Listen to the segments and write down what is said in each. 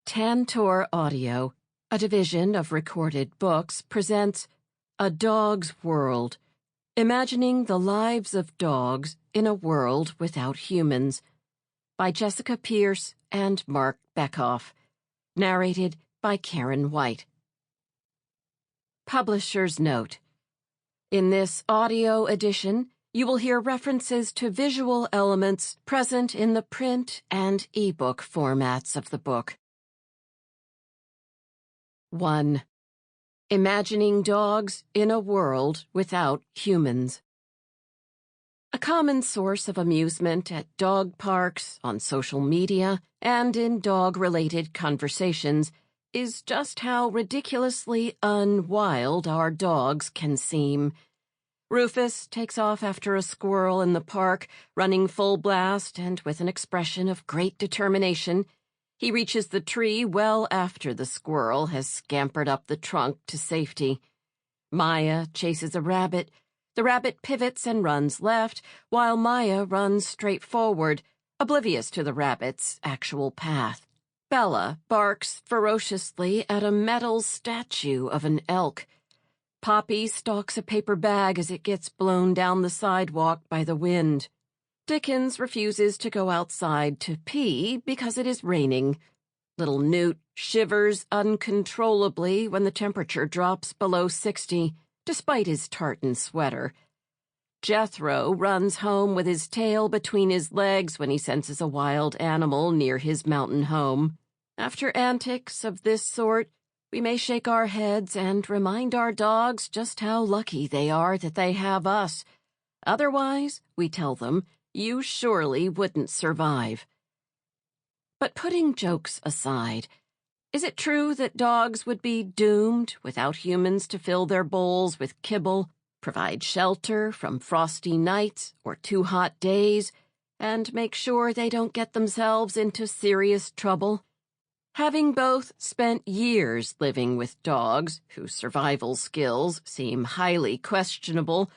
Tantor Audio, a division of Recorded Books, presents A Dog's World, Imagining the Lives of Dogs in a World Without Humans, by Jessica Pierce and Marc Bekoff, narrated by Karen White. Publisher's Note: in this audio edition, you will hear references to visual elements present in the print and ebook formats of the book. 1. Imagining Dogs in a World Without Humans. A common source of amusement at dog parks, on social media, and in dog-related conversations is just how ridiculously unwild our dogs can seem. Rufus takes off after a squirrel in the park, running full blast and with an expression of great determination. He reaches the tree well after the squirrel has scampered up the trunk to safety. Maya chases a rabbit. The rabbit pivots and runs left, while Maya runs straight forward, oblivious to the rabbit's actual path. Bella barks ferociously at a metal statue of an elk. Poppy stalks a paper bag as it gets blown down the sidewalk by the wind. Dickens refuses to go outside to pee because it is raining. Little Newt shivers uncontrollably when the temperature drops below 60, despite his tartan sweater. Jethro runs home with his tail between his legs when he senses a wild animal near his mountain home. After antics of this sort, we may shake our heads and remind our dogs just how lucky they are that they have us. Otherwise, we tell them, you surely wouldn't survive. But putting jokes aside, is it true that dogs would be doomed without humans to fill their bowls with kibble, provide shelter from frosty nights or too hot days, and make sure they don't get themselves into serious trouble? Having both spent years living with dogs whose survival skills seem highly questionable,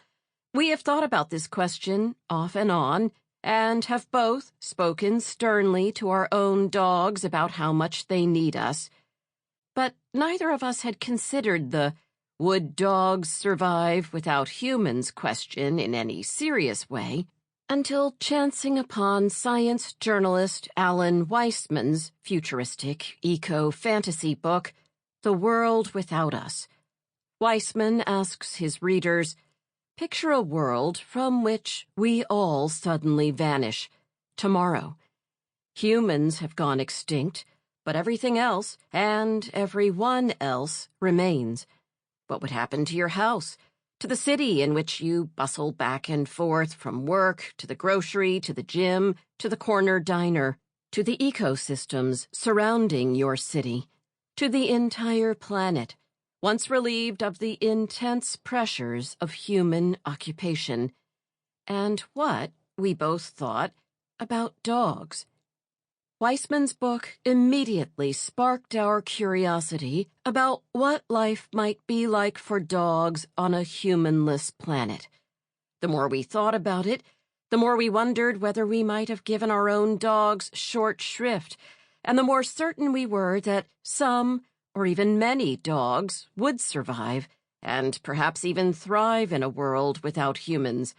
we have thought about this question off and on, and have both spoken sternly to our own dogs about how much they need us. But neither of us had considered the would dogs survive without humans question in any serious way until chancing upon science journalist Alan Weisman's futuristic eco-fantasy book, The World Without Us. Weisman asks his readers, picture a world from which we all suddenly vanish, tomorrow. Humans have gone extinct, but everything else, and everyone else, remains. What would happen to your house, to the city in which you bustle back and forth from work, to the grocery, to the gym, to the corner diner, to the ecosystems surrounding your city, to the entire planet, once relieved of the intense pressures of human occupation? And what, we both thought, about dogs? Weisman's book immediately sparked our curiosity about what life might be like for dogs on a humanless planet. The more we thought about it, the more we wondered whether we might have given our own dogs short shrift, and the more certain we were that some, or even many dogs, would survive, and perhaps even thrive in a world without humans.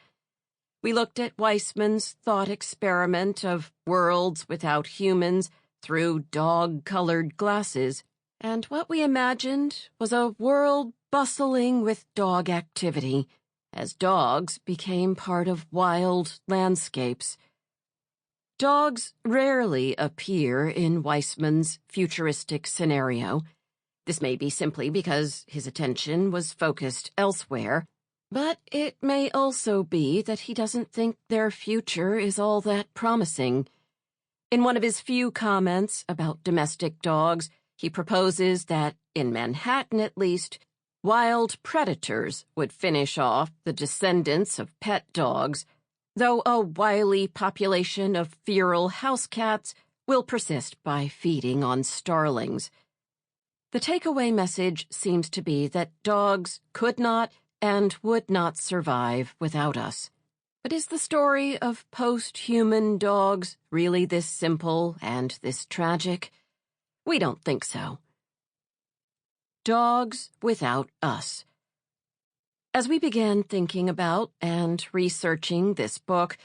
We looked at Weisman's thought experiment of worlds without humans through dog-colored glasses, and what we imagined was a world bustling with dog activity, as dogs became part of wild landscapes. Dogs rarely appear in Weisman's futuristic scenario. This may be simply because his attention was focused elsewhere, but it may also be that he doesn't think their future is all that promising. In one of his few comments about domestic dogs, he proposes that, in Manhattan at least, wild predators would finish off the descendants of pet dogs, though a wily population of feral house cats will persist by feeding on starlings. The takeaway message seems to be that dogs could not and would not survive without us. But is the story of posthuman dogs really this simple and this tragic? We don't think so. Dogs without us. As we began thinking about and researching this book,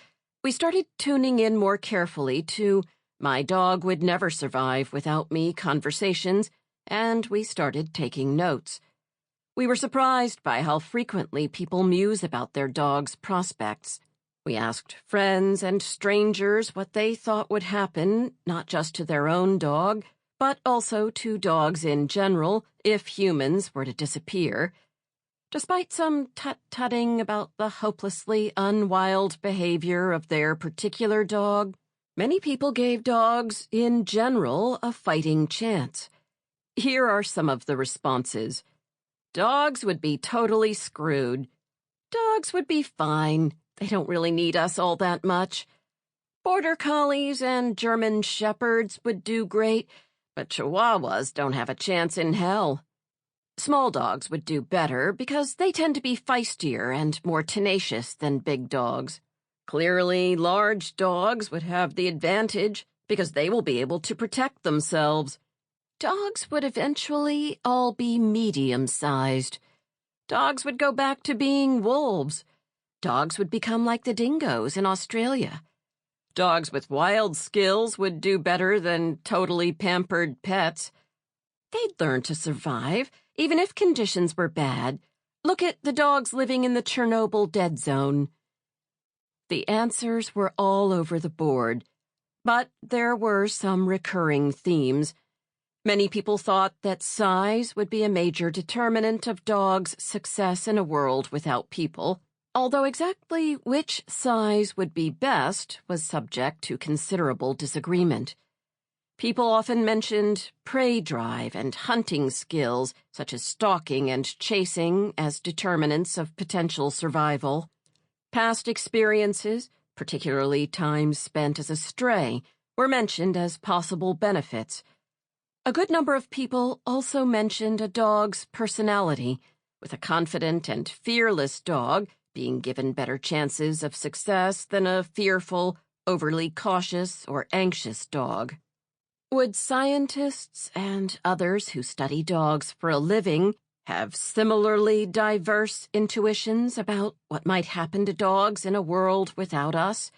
we started tuning in more carefully to "My dog would never survive without me" conversations, and we started taking notes. We were surprised by how frequently people muse about their dog's prospects. We asked friends and strangers what they thought would happen, not just to their own dog, but also to dogs in general if humans were to disappear. Despite some tut-tutting about the hopelessly unwild behavior of their particular dog, many people gave dogs, in general, a fighting chance. Here are some of the responses. Dogs would be totally screwed. Dogs would be fine. They don't really need us all that much. Border collies and German shepherds would do great, but chihuahuas don't have a chance in hell. Small dogs would do better because they tend to be feistier and more tenacious than big dogs. Clearly, large dogs would have the advantage because they will be able to protect themselves. Dogs would eventually all be medium-sized. Dogs would go back to being wolves. Dogs would become like the dingoes in Australia. Dogs with wild skills would do better than totally pampered pets. They'd learn to survive, even if conditions were bad. Look at the dogs living in the Chernobyl dead zone. The answers were all over the board, but there were some recurring themes. Many people thought that size would be a major determinant of dogs' success in a world without people, although exactly which size would be best was subject to considerable disagreement. People often mentioned prey drive and hunting skills, such as stalking and chasing, as determinants of potential survival. Past experiences, particularly time spent as a stray, were mentioned as possible benefits. A good number of people also mentioned a dog's personality, with a confident and fearless dog being given better chances of success than a fearful, overly cautious, or anxious dog. Would scientists and others who study dogs for a living have similarly diverse intuitions about what might happen to dogs in a world without us?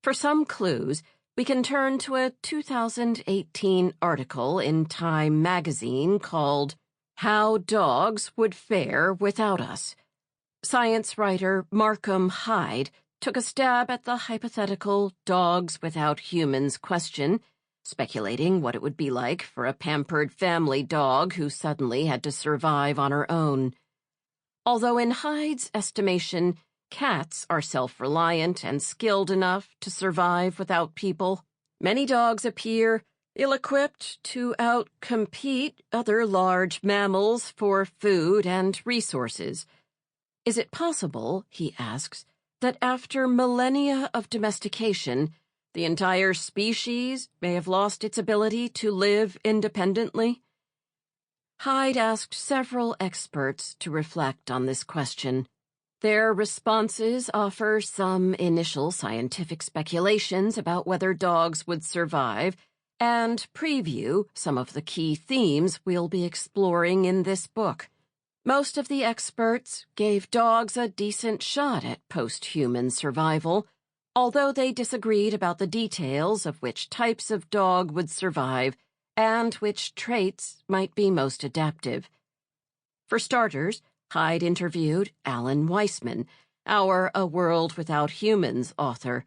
For some clues, we can turn to a 2018 article in Time magazine called "How Dogs Would Fare Without Us." Science writer Markham Hyde took a stab at the hypothetical dogs without humans question, speculating what it would be like for a pampered family dog who suddenly had to survive on her own. Although in Hyde's estimation, cats are self-reliant and skilled enough to survive without people, many dogs appear ill-equipped to outcompete other large mammals for food and resources. Is it possible, he asks, that after millennia of domestication, the entire species may have lost its ability to live independently? Hyde asked several experts to reflect on this question. Their responses offer some initial scientific speculations about whether dogs would survive and preview some of the key themes we'll be exploring in this book. Most of the experts gave dogs a decent shot at posthuman survival, although they disagreed about the details of which types of dog would survive and which traits might be most adaptive. For starters, Hyde interviewed Alan Weisman, our A World Without Humans author.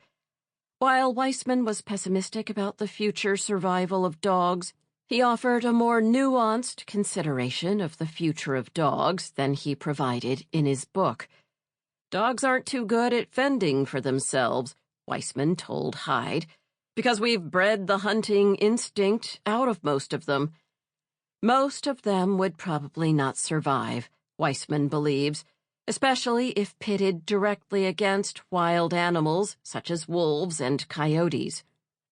While Weisman was pessimistic about the future survival of dogs, he offered a more nuanced consideration of the future of dogs than he provided in his book. Dogs aren't too good at fending for themselves, Weisman told Hyde, because we've bred the hunting instinct out of most of them. Most of them would probably not survive, Weisman believes, especially if pitted directly against wild animals such as wolves and coyotes.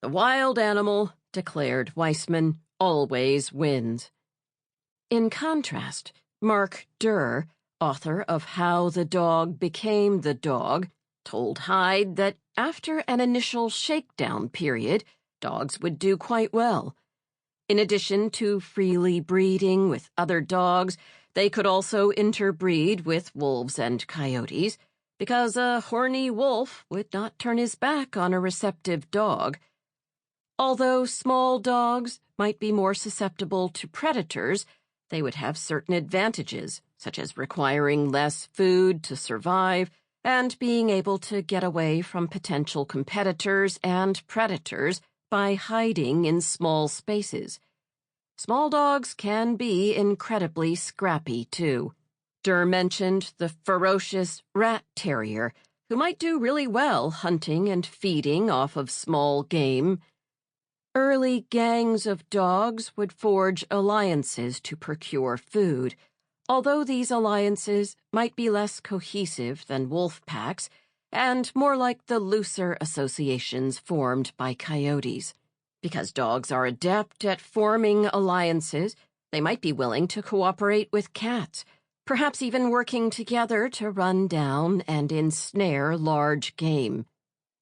The wild animal, declared Weisman, always wins. In contrast, Mark Durr, author of How the Dog Became the Dog, told Hyde that after an initial shakedown period, dogs would do quite well. In addition to freely breeding with other dogs, they could also interbreed with wolves and coyotes, because a horny wolf would not turn his back on a receptive dog. Although small dogs might be more susceptible to predators, they would have certain advantages, such as requiring less food to survive and being able to get away from potential competitors and predators by hiding in small spaces. Small dogs can be incredibly scrappy, too. Durr mentioned the ferocious rat terrier, who might do really well hunting and feeding off of small game. Early gangs of dogs would forge alliances to procure food, although these alliances might be less cohesive than wolf packs and more like the looser associations formed by coyotes. Because dogs are adept at forming alliances, they might be willing to cooperate with cats, perhaps even working together to run down and ensnare large game.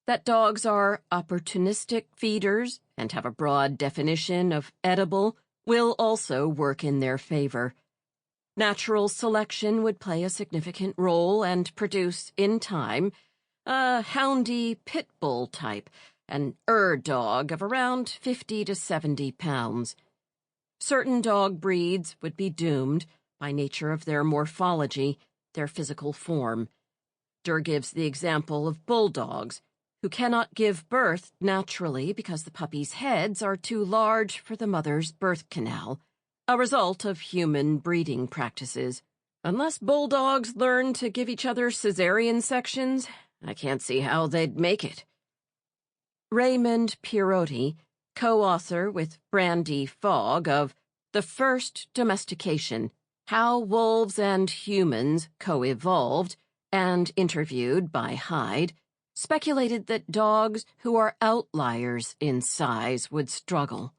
That dogs are opportunistic feeders and have a broad definition of edible will also work in their favor. Natural selection would play a significant role and produce, in time, a houndy pit bull type, an dog of around 50 to 70 pounds. Certain dog breeds would be doomed by nature of their morphology, their physical form. Durr gives the example of bulldogs, who cannot give birth naturally because the puppies' heads are too large for the mother's birth canal, a result of human breeding practices. Unless bulldogs learn to give each other cesarean sections, I can't see how they'd make it. Raymond Pierotti, co-author with Brandy Fogg of The First Domestication, How Wolves and Humans Co-Evolved, and interviewed by Hyde, speculated that dogs who are outliers in size would struggle.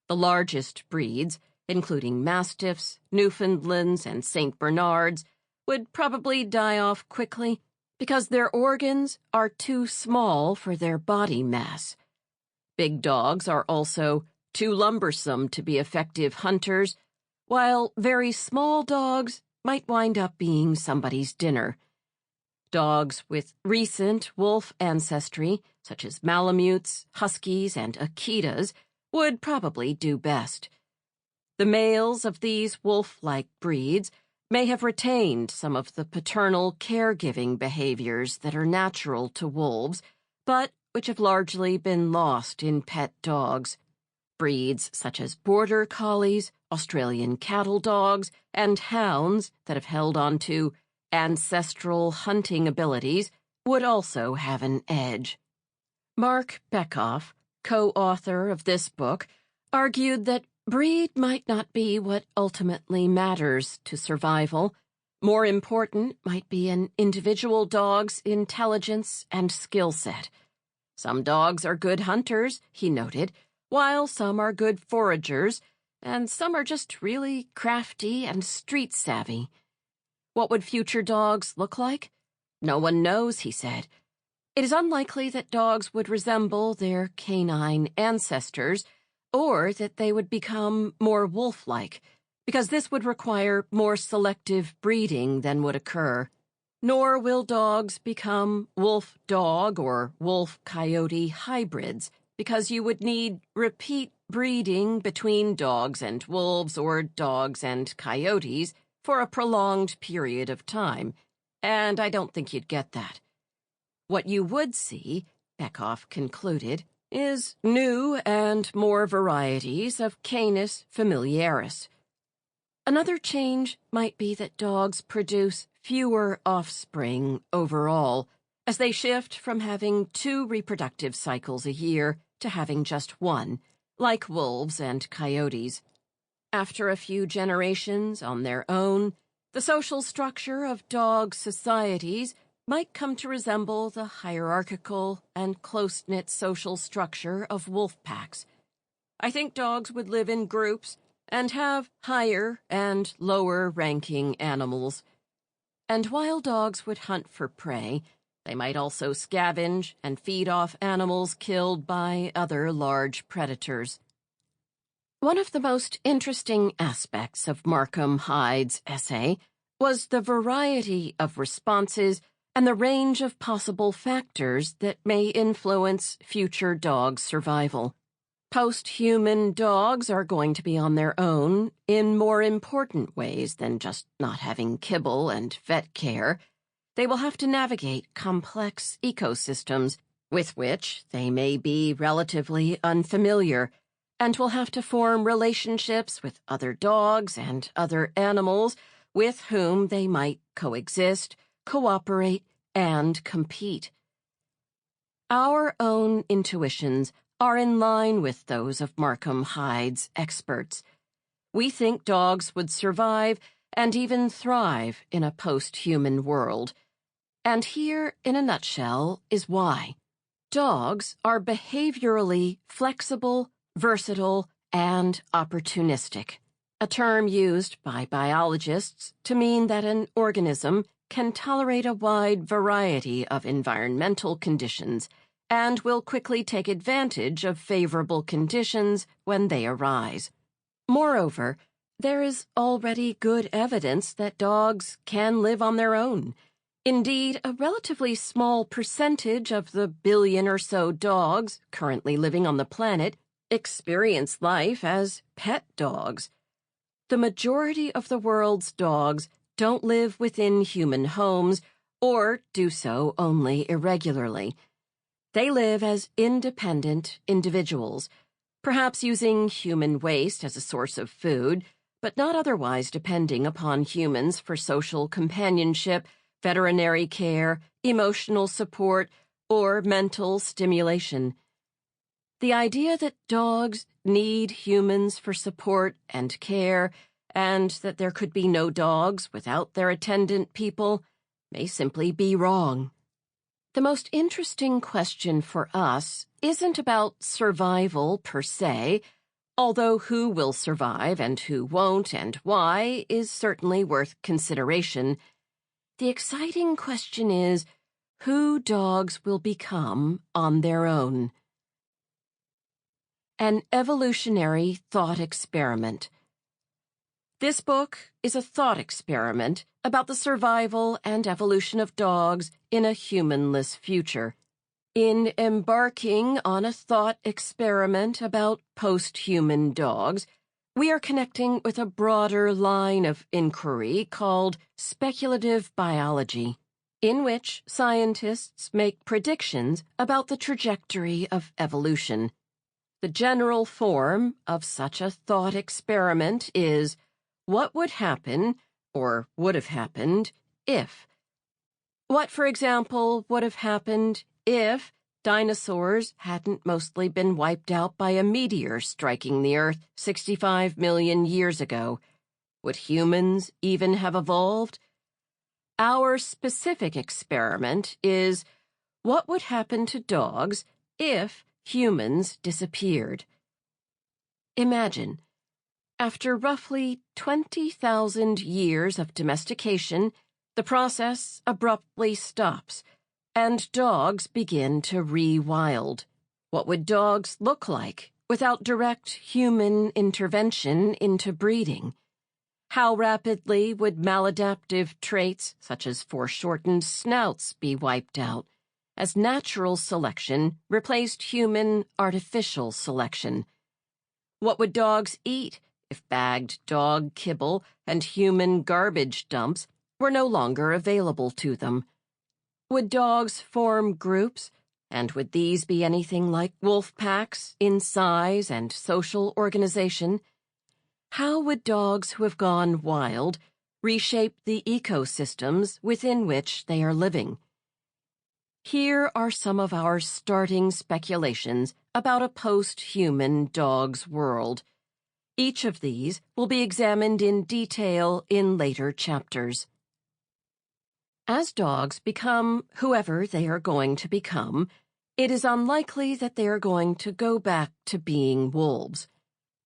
The largest breeds, including Mastiffs, Newfoundlands, and St. Bernards, would probably die off quickly because their organs are too small for their body mass. Big dogs are also too lumbersome to be effective hunters, while very small dogs might wind up being somebody's dinner. Dogs with recent wolf ancestry, such as Malamutes, Huskies, and Akitas, would probably do best. The males of these wolf-like breeds may have retained some of the paternal caregiving behaviors that are natural to wolves, but which have largely been lost in pet dogs. Breeds such as border collies, Australian cattle dogs, and hounds that have held on to ancestral hunting abilities would also have an edge. Marc Bekoff, co-author of this book, argued that breed might not be what ultimately matters to survival. More important might be an individual dog's intelligence and skill set. Some dogs are good hunters, he noted, while some are good foragers, and some are just really crafty and street-savvy. What would future dogs look like? No one knows, he said. It is unlikely that dogs would resemble their canine ancestors, or that they would become more wolf-like, because this would require more selective breeding than would occur. Nor will dogs become wolf-dog or wolf-coyote hybrids, because you would need repeat breeding between dogs and wolves or dogs and coyotes for a prolonged period of time, and I don't think you'd get that. What you would see, Bekoff concluded, is new and more varieties of Canis familiaris. Another change might be that dogs produce fewer offspring overall, as they shift from having 2 reproductive cycles a year to having just 1, like wolves and coyotes. After a few generations on their own, the social structure of dog societies might come to resemble the hierarchical and close-knit social structure of wolf packs. I think dogs would live in groups and have higher and lower-ranking animals. And while dogs would hunt for prey, they might also scavenge and feed off animals killed by other large predators. One of the most interesting aspects of Markham Hyde's essay was the variety of responses and the range of possible factors that may influence future dog survival. Posthuman dogs are going to be on their own in more important ways than just not having kibble and vet care. They will have to navigate complex ecosystems with which they may be relatively unfamiliar, and will have to form relationships with other dogs and other animals with whom they might coexist, cooperate, and compete. Our own intuitions are in line with those of Markham Hyde's experts. We think dogs would survive and even thrive in a post-human world. And here, in a nutshell, is why. Dogs are behaviorally flexible, versatile, and opportunistic, a term used by biologists to mean that an organism can tolerate a wide variety of environmental conditions and will quickly take advantage of favorable conditions when they arise. Moreover, there is already good evidence that dogs can live on their own. Indeed, a relatively small percentage of the billion or so dogs currently living on the planet experience life as pet dogs. The majority of the world's dogs don't live within human homes or do so only irregularly. They live as independent individuals, perhaps using human waste as a source of food, but not otherwise depending upon humans for social companionship, veterinary care, emotional support, or mental stimulation. The idea that dogs need humans for support and care, and that there could be no dogs without their attendant people, may simply be wrong. The most interesting question for us isn't about survival per se, although who will survive and who won't and why is certainly worth consideration. The exciting question is who dogs will become on their own. An evolutionary thought experiment. This book is a thought experiment about the survival and evolution of dogs in a humanless future. In embarking on a thought experiment about post-human dogs, we are connecting with a broader line of inquiry called speculative biology, in which scientists make predictions about the trajectory of evolution. The general form of such a thought experiment is, what would happen, or would have happened, if? What, for example, would have happened if dinosaurs hadn't mostly been wiped out by a meteor striking the Earth 65 million years ago? Would humans even have evolved? Our specific experiment is, what would happen to dogs if humans disappeared? Imagine, after roughly 20,000 years of domestication, the process abruptly stops, and dogs begin to re-wild. What would dogs look like without direct human intervention into breeding? How rapidly would maladaptive traits such as foreshortened snouts be wiped out, as natural selection replaced human artificial selection? What would dogs eat if bagged dog kibble and human garbage dumps were no longer available to them? Would dogs form groups, and would these be anything like wolf packs in size and social organization? How would dogs who have gone wild reshape the ecosystems within which they are living? Here are some of our starting speculations about a post-human dog's world. Each of these will be examined in detail in later chapters. As dogs become whoever they are going to become, it is unlikely that they are going to go back to being wolves.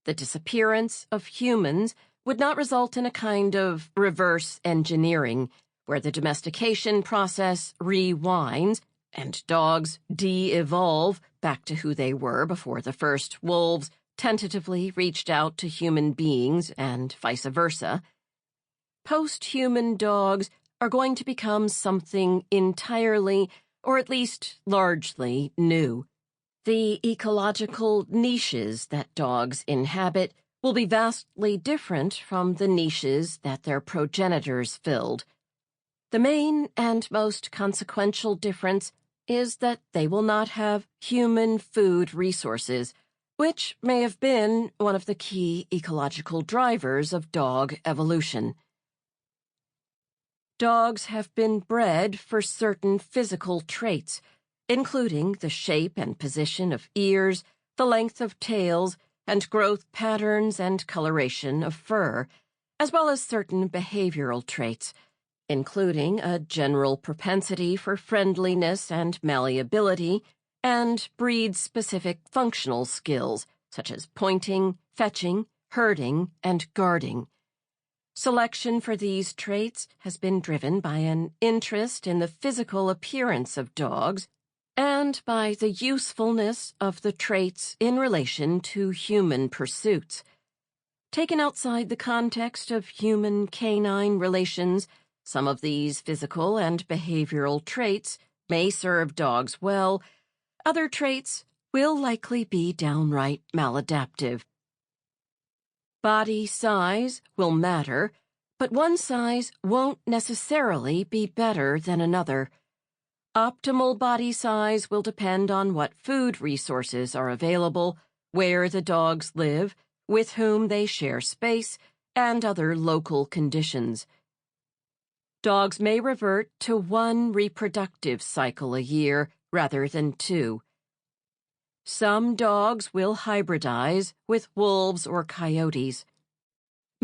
The disappearance of humans would not result in a kind of reverse engineering, where the domestication process rewinds and dogs de-evolve back to who they were before the first wolves tentatively reached out to human beings and vice versa, posthuman dogs are going to become something entirely, or at least largely, new. The ecological niches that dogs inhabit will be vastly different from the niches that their progenitors filled. The main and most consequential difference is that they will not have human food resources, which may have been one of the key ecological drivers of dog evolution. Dogs have been bred for certain physical traits, including the shape and position of ears, the length of tails, and growth patterns and coloration of fur, as well as certain behavioral traits, including a general propensity for friendliness and malleability, and breed-specific functional skills, such as pointing, fetching, herding, and guarding. Selection for these traits has been driven by an interest in the physical appearance of dogs and by the usefulness of the traits in relation to human pursuits. Taken outside the context of human-canine relations, some of these physical and behavioral traits may serve dogs well. Other traits will likely be downright maladaptive. Body size will matter, but one size won't necessarily be better than another. Optimal body size will depend on what food resources are available, where the dogs live, with whom they share space, and other local conditions. Dogs may revert to one reproductive cycle a year rather than two. Some dogs will hybridize with wolves or coyotes.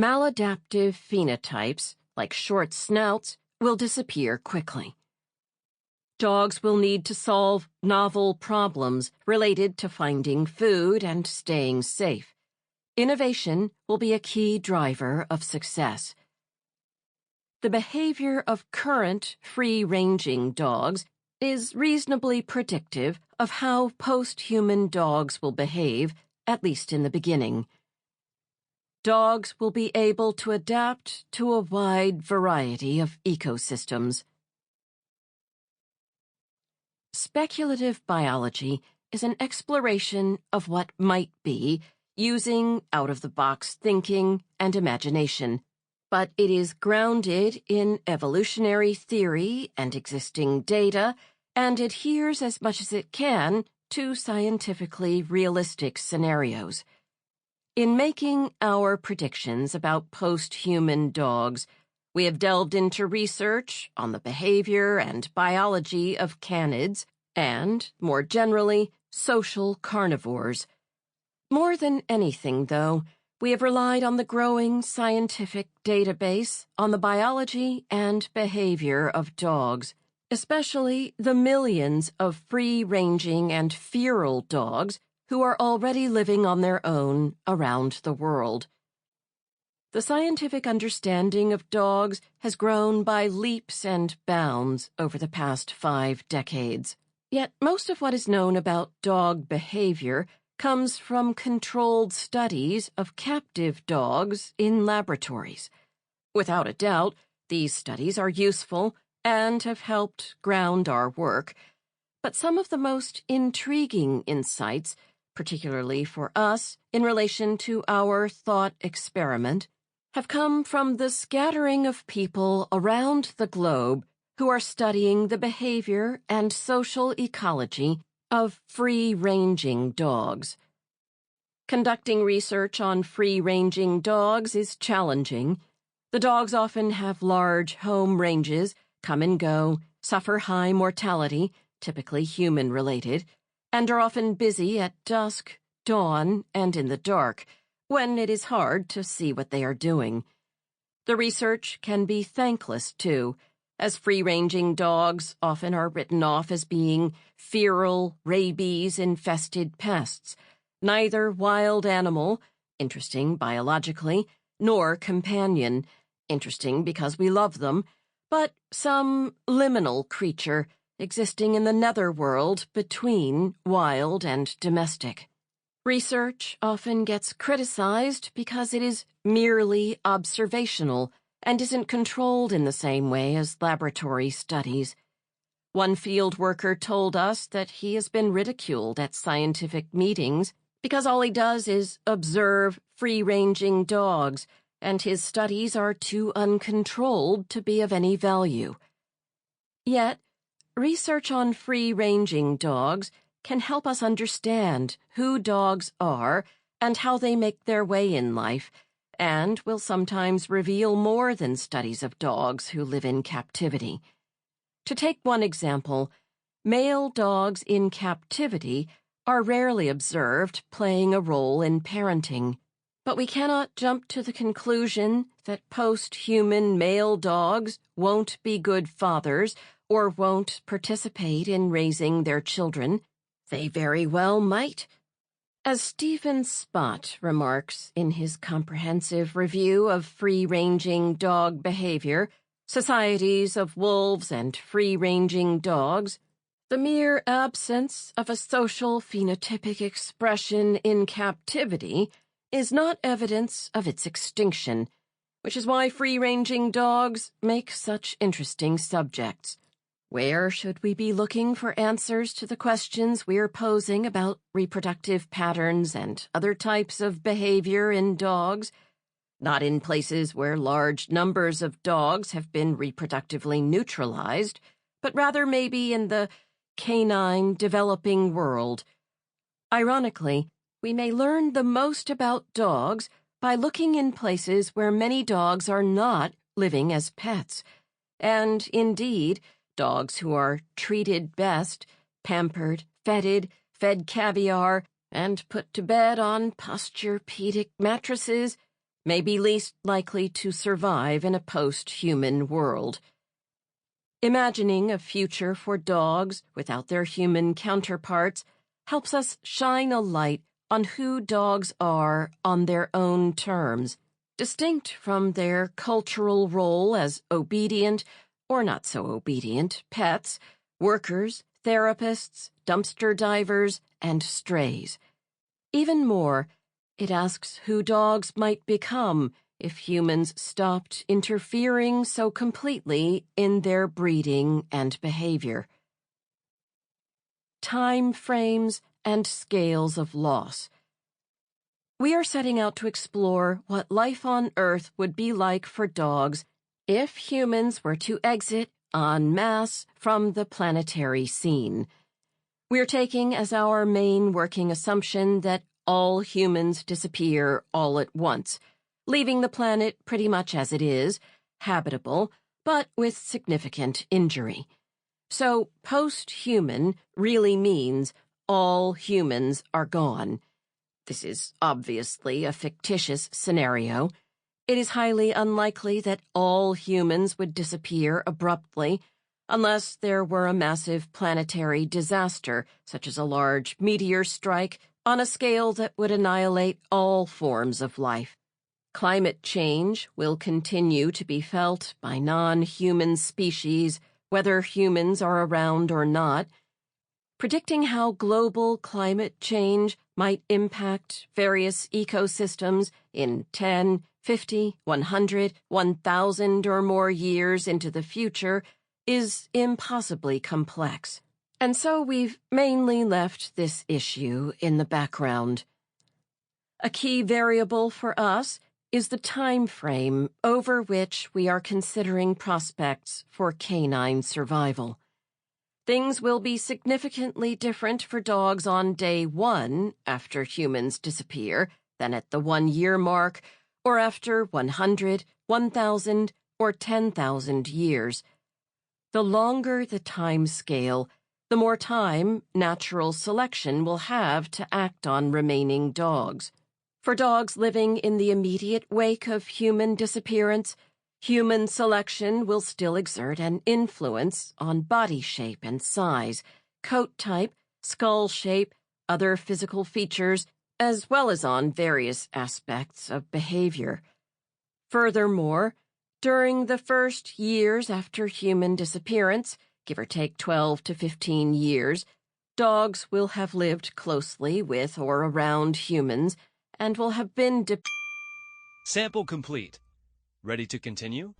Maladaptive phenotypes, like short snouts, will disappear quickly. Dogs will need to solve novel problems related to finding food and staying safe. Innovation will be a key driver of success. The behavior of current free-ranging dogs is reasonably predictive of how post-human dogs will behave, at least in the beginning. Dogs will be able to adapt to a wide variety of ecosystems. Speculative biology is an exploration of what might be, using out-of-the-box thinking and imagination, but it is grounded in evolutionary theory and existing data, and adheres as much as it can to scientifically realistic scenarios. In making our predictions about post-human dogs, we have delved into research on the behavior and biology of canids and, more generally, social carnivores. More than anything, though, we have relied on the growing scientific database on the biology and behavior of dogs, especially the millions of free-ranging and feral dogs who are already living on their own around the world. The scientific understanding of dogs has grown by leaps and bounds over the past 5 decades. Yet most of what is known about dog behavior comes from controlled studies of captive dogs in laboratories. Without a doubt, these studies are useful and have helped ground our work, but some of the most intriguing insights, particularly for us in relation to our thought experiment, have come from the scattering of people around the globe who are studying the behavior and social ecology of free-ranging dogs. Conducting research on free-ranging dogs is challenging. The dogs often have large home ranges, come and go, suffer high mortality, typically human-related, and are often busy at dusk, dawn, and in the dark, when it is hard to see what they are doing. The research can be thankless, too, as free-ranging dogs often are written off as being feral, rabies-infested pests, neither wild animal, interesting biologically, nor companion, interesting because we love them, but some liminal creature existing in the netherworld between wild and domestic. Research often gets criticized because it is merely observational and isn't controlled in the same way as laboratory studies. One field worker told us that he has been ridiculed at scientific meetings because all he does is observe free-ranging dogs, and his studies are too uncontrolled to be of any value. Yet, research on free-ranging dogs can help us understand who dogs are and how they make their way in life, and will sometimes reveal more than studies of dogs who live in captivity. To take one example, male dogs in captivity are rarely observed playing a role in parenting. But we cannot jump to the conclusion that post-human male dogs won't be good fathers or won't participate in raising their children. They very well might. As Stephen Spott remarks in his comprehensive review of free-ranging dog behavior, Societies of Wolves and Free-Ranging Dogs, the mere absence of a social phenotypic expression in captivity is not evidence of its extinction, which is why free-ranging dogs make such interesting subjects. Where should we be looking for answers to the questions we're posing about reproductive patterns and other types of behavior in dogs? Not in places where large numbers of dogs have been reproductively neutralized, but rather maybe in the canine developing world. Ironically, we may learn the most about dogs by looking in places where many dogs are not living as pets, and indeed, dogs who are treated best, pampered, fed caviar, and put to bed on posturepedic mattresses may be least likely to survive in a post-human world. Imagining a future for dogs without their human counterparts helps us shine a light on who dogs are on their own terms, distinct from their cultural role as obedient or not so obedient pets, workers, therapists, dumpster divers, and strays. Even more, it asks who dogs might become if humans stopped interfering so completely in their breeding and behavior. Time frames and scales of loss. We are setting out to explore what life on Earth would be like for dogs if humans were to exit en masse from the planetary scene. We're taking as our main working assumption that all humans disappear all at once, leaving the planet pretty much as it is, habitable, but with significant injury. So post-human really means all humans are gone. This is obviously a fictitious scenario. It is highly unlikely that all humans would disappear abruptly, unless there were a massive planetary disaster, such as a large meteor strike, on a scale that would annihilate all forms of life. Climate change will continue to be felt by non-human species, whether humans are around or not. Predicting how global climate change might impact various ecosystems in 10, 50, 100, 1,000 or more years into the future is impossibly complex. And so we've mainly left this issue in the background. A key variable for us is the time frame over which we are considering prospects for canine survival. Things will be significantly different for dogs on day 1 after humans disappear than at the 1-year mark or after 100, 1,000, or 10,000 years. The longer the time scale, the more time natural selection will have to act on remaining dogs. For dogs living in the immediate wake of human disappearance, human selection will still exert an influence on body shape and size, coat type, skull shape, other physical features, as well as on various aspects of behavior. Furthermore, during the first years after human disappearance, give or take 12 to 15 years, Dogs will have lived closely with or around humans and will have been Sample complete. Ready to continue?